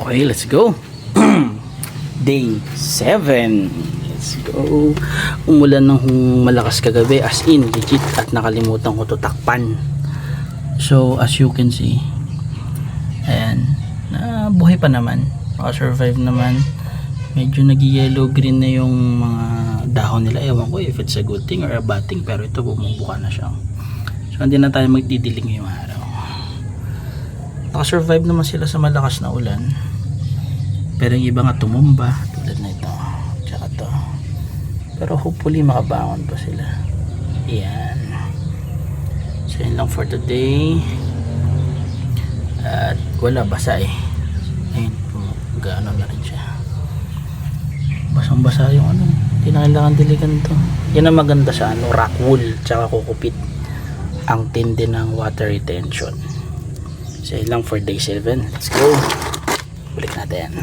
Okay, let's go. Day 7. Let's go. Umulan ng malakas kagabi, as in legit, at nakalimutan ko to takpan. So as you can see, ayan, buhay pa naman, naka-survive naman. Medyo nag-yellow green na yung mga dahon nila. Ewan ko if it's a good thing or a bad thing, pero ito bumubuka na siya. So hindi na tayo magdidiling ngayong araw. Naka-survive naman sila sa malakas na ulan, pero yung iba nga tumumba tulad na ito tsaka to, pero hopefully makabangon pa sila. Yan, so yun lang for today. At wala, basa eh. Ayun po, gaano na rin siya, basang basa yung ano, hindi na kailangan diligan to. Yan ang maganda sa ano, rock wool tsaka kukupit, ang tindi ng water retention. So yun lang for day 7. Let's go, balik natin.